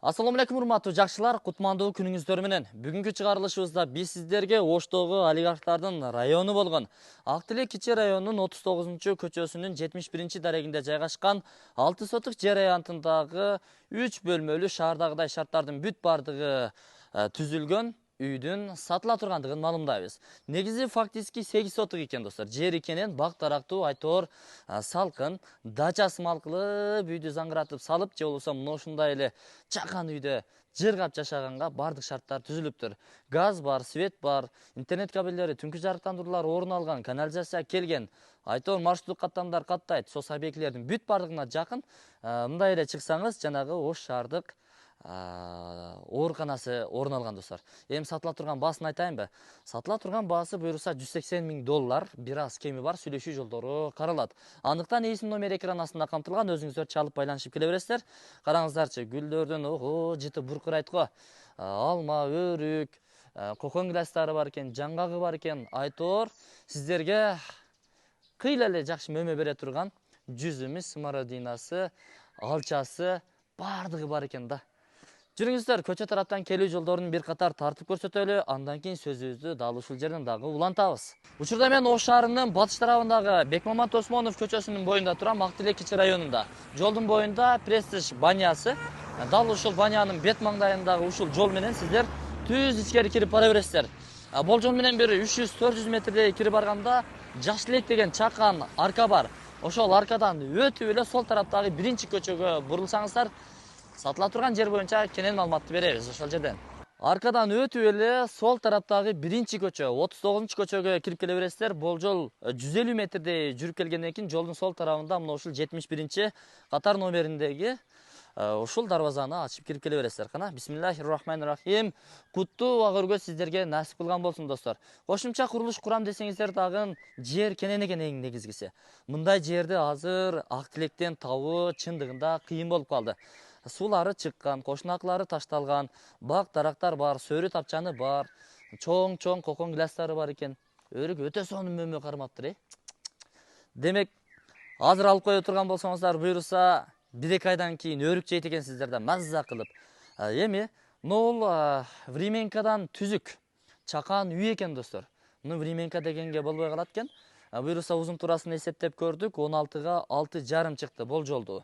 Ассаламу алейкум, урматтуу жакшылар, кутмандуу күнүңүздөр менен. Бүгүнкү чыгарылышыбызда биз сиздерге Оштогу олигархтардын району болгон Актилек кичи районунун 39-көчөсүнүн 71 дарегинде жайгашкан 6 сотук жер аянтындагы 3 бөлмөлүү шаардагыдай шарттардын бүт бардыгы түзүлгөн үйдүн сатыла тургандыгын маалымдайбыз. Негизи фактически 8 сотук экен достор. Жер экенин бак тарактуу айтор салкын дача сымал кылып үйдү заңгыратып салып, же болбосо мына ушундай эле чакан үйдө жыргап жашаганга бардык шарттар түзүлүптүр. Газ бар, свет бар, интернет кабелдери, түнкү жарыктандыруулар орун алган, канализация келген, айтор маршруттук каттамдар каттайт. Сос объектилердин бүт бардыгына жакын мындай эле чыксаңыз, жанагы Ош шаардык ооруканасы орун алган достор. Эми сатыла турган баасын айтайынбы? Сатыла турган баасы буюрса $180,000, бир аз кеми бар, сүйлөшүү жолдору каралат. Андыктан ээсинин номери экран астында камтылган, өзүңүздөр чалып байланышып келе бересиздер. Караңыздарчы, гүлдөрдөн жыты буркурайт го. Алма, өрүк, кокон гиластары бар экен, жаңгагы бар экен. Айтор сиздерге кыйла эле жакшы мөмө бере турган жүзүмү, смородинасы, алчасы бардыгы бар экен да. Жүрүңүздөр, көчө тараптан келүү жолдорун бир катар тартып көрсөтөлү, андан кийин сөзүбүздү дал ушул жерден дагы улантабыз. Учурда мен Ош шаарынын батыш тарабындагы Бекмамат Осмонов көчөсүнүн боюнда турам, Актилек кичи районунда. Жолдун боюнда Престиж банясы, дал ушул банянын бет маңдайындагы ушул жол менен сиздер түз ичкери кирип бара бересиздер. Болжол менен бир 300-400 метрдей кирип барганда Жакшылек деген чакан арка бар. Ошол аркадан өтүп эле сол тараптагы биринчи көчөгө бурулсаңыздар, сатыла турган жер боюнча кенен маалыматты беребиз ошол жерден. Аркадан өтүп эле сол тараптагы биринчи көчө, 39-көчөгө кирип келе бересиздер. Болжол 150 метрдей жүрүп келгенден кийин жолдун сол тарабында мына ушул 71 катар номериндеги ушул дарбазаны ачып кирип келе бересиздер. Кана, бисмиллахир-рахманир-рахим. Куттуу уга көргөз сиздерге насип кылган болсун достор. Кошумча курулуш курам десеңиздер дагы жер кенен экен эң негизгиси. Мындай жерди азыр Актилектен табуу чындыгында кыйын болуп калды. Суулары чыккан, кошунакылары ташталган, бак дарактар бар, сөрү тапчаны бар, чоң кокон гиластары бар экен. Өрүк өтө сонун мөмө кармаптыр, Демек, азыр алып кое турган болсоңуздар, буйруса 1-2 айдан кийин өрүк жейт экенсиздер да мазза кылып. Эми бул временкадан түзүк чакан үй экен достор. Муну временка дегенге болбой калат экен. Буйруса узун турасын эсептеп көрдүк, 16га 6,5 чыкты болжолду.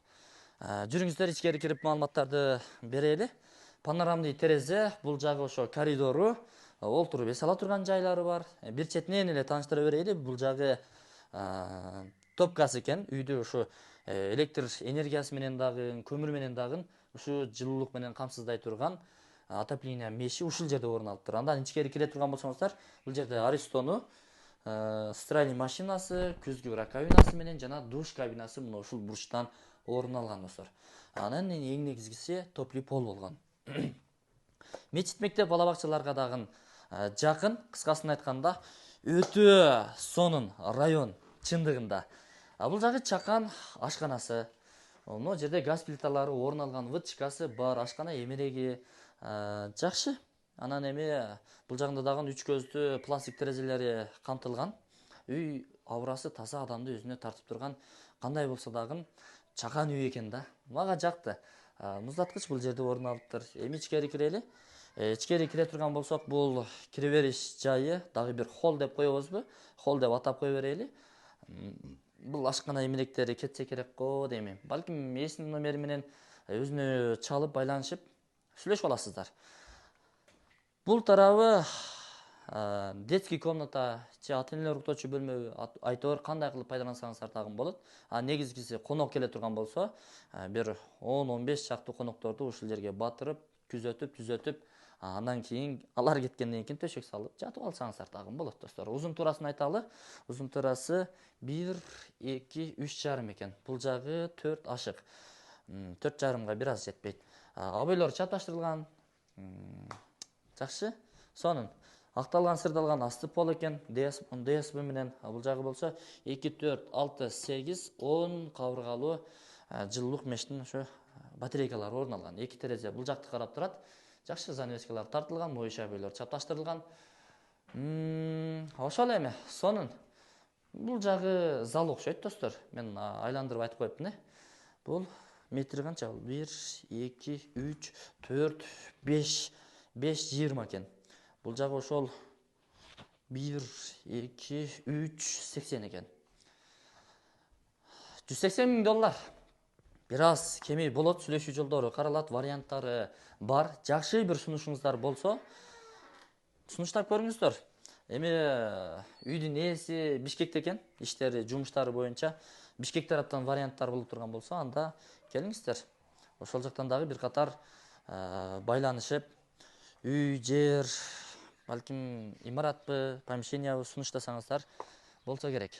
Жүрүңүздөр ичкери кирип маалыматтарды берели. Панорамдык терезе, бул жагы ошо коридору, олтуруп эс ала турган жайлары бар. Бир четинен эле тааныштыра берели, бул жагы топкасы экен. Үйдү ушу электр энергиясы менен дагы, көмүр менен дагы ушу жылуулук менен камсыздай турган отопление меши ушул жерде орун алыптыр. Андан ичкери кире турган болсоңуздар, бул жерде Аристону, стиральный машинасы, күзгү раковинасы менен жана душ кабинасы мына ушул бурчтан орун алган достор. Анан эң негизгиси топли пол болгон. Мечит, мектеп, бала бакчаларга дагы жакын, кыскасын айтканда, өтө сонун район чындыгында. Бул жагы чакан ашканасы. Мына жерде газ плиталары орун алган, вытчкасы бар, ашкана эмереги жакшы. Анан эми бул жагында дагы 3 көздүү пластик терезелери камтылган. Үй абрасы таза, адамды өзүнө тартып турган, кандай болсо дагы чакан үй экен да. Мага жакты. Муздаткыч бул жерде орун алыптыр. Эми ичкери кирели. Ичкери кире турган болсок, бул кире бериш жайы дагы бир холл деп коебузбу? Холл деп атап кое берели. Бул ашкана эмелектери кетсе керек го дейм. Балким ээсинин номери менен өзүнө чалып байланышып сүйлөшүп аласыздар. Бул тарабы детский комната, ата-энелер уктоочу бөлмө, айтор кандай кылып пайдалансаңыздар дагы болот. Негизгиси конок келе турган болсо, бир 10-15 чактуу конокторду ушул жерге батырып, күзөтүп, түзөтүп, андан кийин алар кеткенден кийин төшөк салып жатып алсаңыздар дагы болот достор. Узун турасын айталы. Узун турасы 1, 2, 3,5 экен. Бул жагы 4 ашык. 4,5га бир аз жетпейт. Абойлор чаташтырылган. Жакшы. Сонун акталган, сырдалган асты пол экен. ДСБ менен. Бул жагы болсо 2, 4, 6, 8, 10 кабыргалуу жылуулук мештин ошо батарейкалары орун алган. 2 терезе бул жакты карап турат. Жакшы занавескалар тартылган, моюша абойлор чаташтырылган. Ошол эми, сонун. Бул жагы зал окшойт достор. Мен айландырып айтып коептум, Бул метри канча бул? 1, 2, 3, 4, 5, 20 экен. Бул жагы ошол 1, 2, 3, 80 экен. $180.000. Бир аз кеми болот, сүйлөшүү жолдору каралат, варианттары бар. Жакшы бир сунушуңуздар болсо, сунуштап көрүңүздөр. Эми үйдүн ээси Бишкекте экен, иштери, жумуштары боюнча Бишкек тараптан варианттар болуп турган болсо, анда келиңиздер. Ошол жактан дагы бир катар байланышып, үй, жер, балким имаратпы, помещениябы сунуштасаңыздар болсо керек.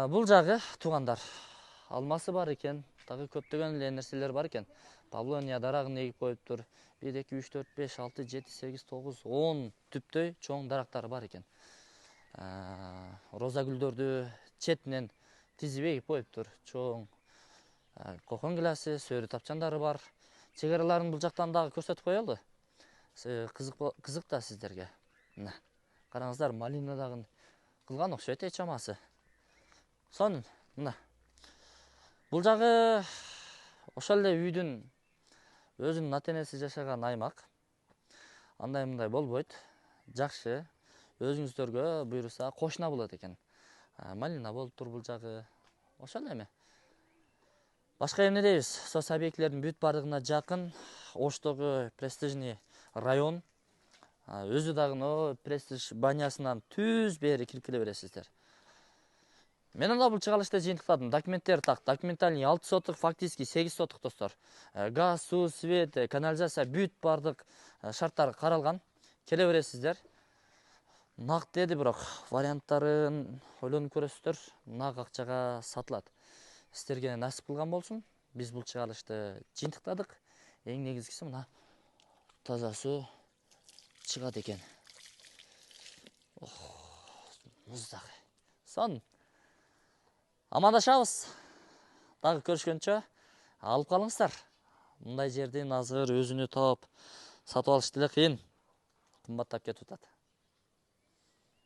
Бул жагы туугандар, алмасы бар экен, дагы көптөгөн эле нерселер бар экен. Павлония дарагын эгип коюптур. 1, 2, 3, 4, 5, 6, 7, 8, 9, 10 түптөй чоң дарактары бар экен. Роза гүлдөрдү четинен тизип эгип коюптур. Чоң кокон гилясы, сөрү тапчандары бар. Чек араларын бул жактан дагы көрсөтүп коелу. Кызык да сиздерге. Мына караңыздар, малина дагы кылган окшойт чамасы. Сонун, мына. Бул жагы ошол эле үйдүн өзүнүн ата-энеси жашаган аймак. Андай мындай болбойт. Жакшы. Өзүңүздөргө буйруса кошуна болот экен. Малина болуп тур бул жагы. Ошол эми. Башка эмне дейбиз? Сос объектилердин бүт бардыгына жакын. Оштогу престижный район. Өзү дагы престиж банясынан түз бери кирип келе бересиздер. Мен анда бул чыгарылышта жыйынтыктадым. Документтер так. Документальный 6 соток, фактически 8 соток достор. Газ, суу, свет, канализация бүт бардык шарттары каралган. Келе бересиздер. Нак деди, бирок варианттарын ойлонуп көрөсүздөр. Нак акчага сатылат. Сиздерге насип кылган болсун. Биз бул чыгарылышты жыйынтыктадык. Эң негизгиси мына таза суу чыгат экен. Муздагы. Сон. Амандашабыз. Дагы көрүшкөнчө алып калыңыздар. Мындай жердин азыр өзүнү таап сатып алыш деле кыйын. Кымбаттап кетип атат.